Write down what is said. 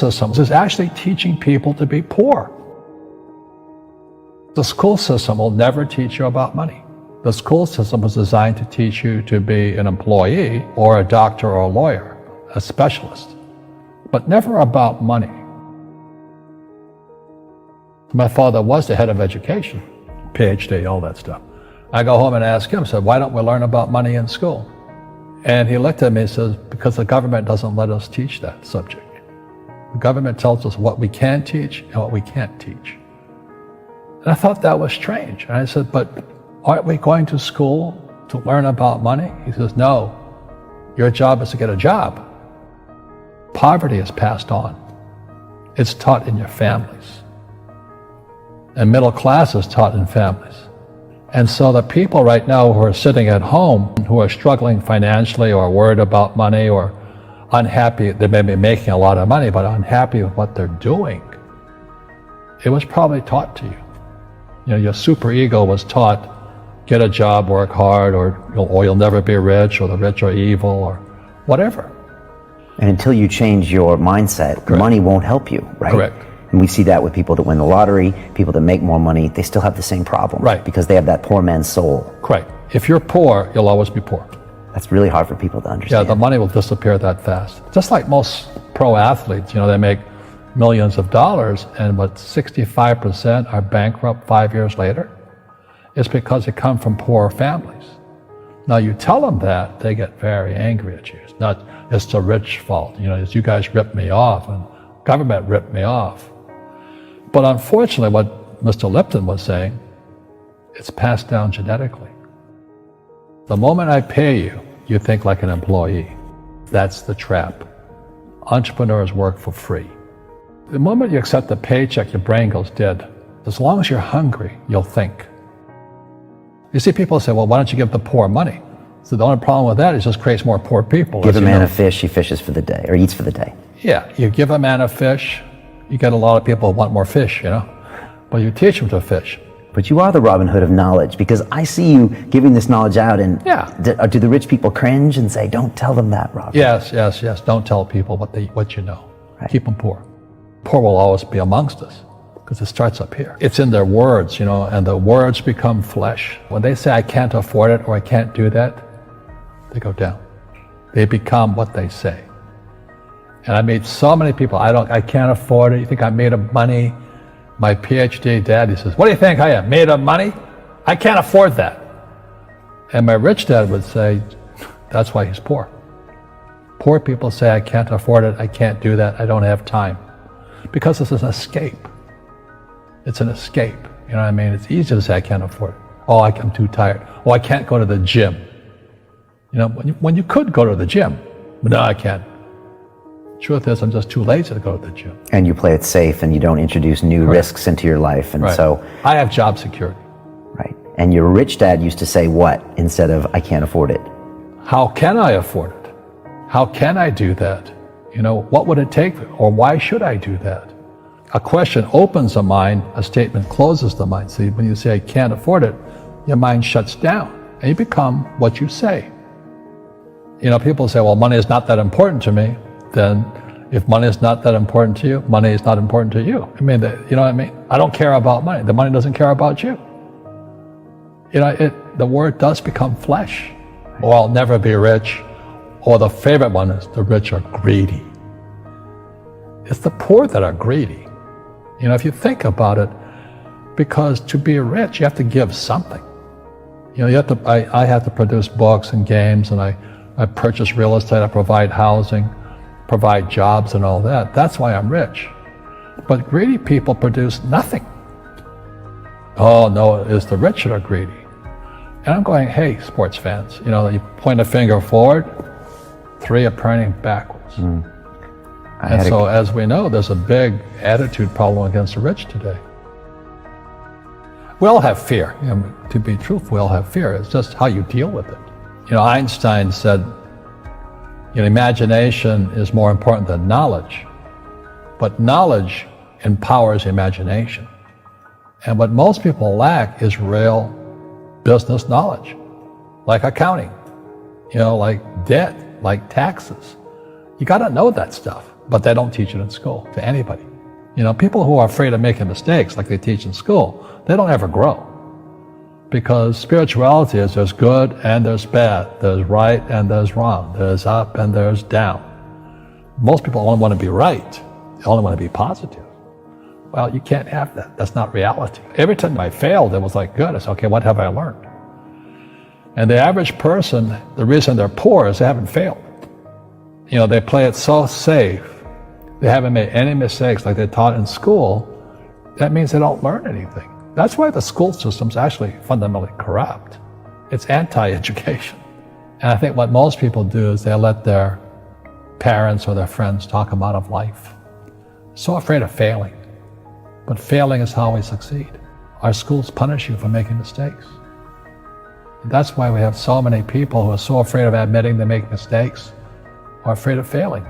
system is actually teaching people to be poor. The school system will never teach you about money. The school system was designed to teach you to be an employee or a doctor or a lawyer, a specialist, but never about money. My father was the head of education, PhD, all that stuff. I go home and ask him, said, why don't we learn about money in school? And he looked at me and says, because the government doesn't let us teach that subject. The government tells us what we can teach and what we can't teach. And I thought that was strange. And I said, but aren't we going to school to learn about money? He says, no, your job is to get a job. Poverty is passed on. It's taught in your families. And middle class is taught in families. And so the people right now who are sitting at home, who are struggling financially or worried about money or unhappy, they may be making a lot of money, but unhappy with what they're doing, it was probably taught to you. You know, your superego was taught, get a job, work hard, or you'll never be rich, or the rich are evil, or whatever. And until you change your mindset, Correct. Money won't help you, right? Correct. And we see that with people that win the lottery, people that make more money, they still have the same problem. Right. Because they have that poor man's soul. Correct. If you're poor, you'll always be poor. That's really hard for people to understand. Yeah, the money will disappear that fast. Just like most pro athletes, you know, they make millions of dollars, and what 65% are bankrupt 5 years later. It's because they come from poor families. Now you tell them that, they get very angry at you. It's not, it's the rich fault. You know, it's you guys ripped me off and government ripped me off. But unfortunately, what Mr. Lipton was saying, it's passed down genetically. The moment I pay you, you think like an employee. That's the trap. Entrepreneurs work for free. The moment you accept a paycheck, your brain goes dead. As long as you're hungry, you'll think. You see people say, well, why don't you give the poor money? So the only problem with that is it just creates more poor people. Give a man a fish, he fishes for the day, or eats for the day. Yeah, you give a man a fish, you get a lot of people who want more fish, you know? But you teach them to fish. But you are the Robin Hood of knowledge, because I see you giving this knowledge out, and Yeah. do the rich people cringe and say, don't tell them that, Robin? Yes. Don't tell people what you know. Right. Keep them poor. Poor will always be amongst us, because it starts up here. It's in their words, you know, and the words become flesh. When they say, I can't afford it, or I can't do that, they go down. They become what they say. And I meet so many people, I can't afford it. You think I'm made of money? My PhD dad, he says, what do you think I am, made of money? I can't afford that. And my rich dad would say, that's why he's poor. Poor people say, I can't afford it, I can't do that, I don't have time. Because it's an escape. It's an escape, you know what I mean? It's easy to say, I can't afford it. Oh, I'm too tired. Oh, I can't go to the gym. You know, when you could go to the gym, but no, I can't. Truth is, I'm just too lazy to go to the gym. And you play it safe, and you don't introduce new risks into your life, and so... I have job security. Right. And your rich dad used to say what instead of, I can't afford it? How can I afford it? How can I do that? You know, what would it take, or why should I do that? A question opens the mind, a statement closes the mind. See, when you say, I can't afford it, your mind shuts down, and you become what you say. You know, people say, well, money is not that important to me. Then if money is not that important to you, money is not important to you. I mean, you know what I mean? I don't care about money. The money doesn't care about you. You know, the word does become flesh. Or I'll never be rich. Or the favorite one is the rich are greedy. It's the poor that are greedy. You know, if you think about it, because to be rich, you have to give something. You know, you have to. I have to produce books and games, and I purchase real estate, I provide housing, provide jobs and all that. That's why I'm rich. But greedy people produce nothing. Oh no, it's the rich that are greedy. And I'm going, hey, sports fans, you know, you point a finger forward, three are pointing backwards. And so as we know, there's a big attitude problem against the rich today. We all have fear. You know, to be truthful, we all have fear. It's just how you deal with it. You know, Einstein said, you know, imagination is more important than knowledge, but knowledge empowers imagination. And what most people lack is real business knowledge, like accounting, you know, like debt, like taxes. You got to know that stuff. but they don't teach it in school to anybody. You know, people who are afraid of making mistakes like they teach in school, they don't ever grow. Because spirituality is there's good and there's bad, there's right and there's wrong, there's up and there's down. Most people only want to be right, they only want to be positive. Well, you can't have that. That's not reality. Every time I failed, it was like, good. I said, okay, what have I learned? And the average person, the reason they're poor is they haven't failed. You know, they play it so safe. They haven't made any mistakes like they taught in school. That means they don't learn anything. That's why the school system's actually fundamentally corrupt. It's anti-education. And I think what most people do is they let their parents or their friends talk them out of life. So afraid of failing. But failing is how we succeed. Our schools punish you for making mistakes. And that's why we have so many people who are so afraid of admitting they make mistakes or afraid of failing.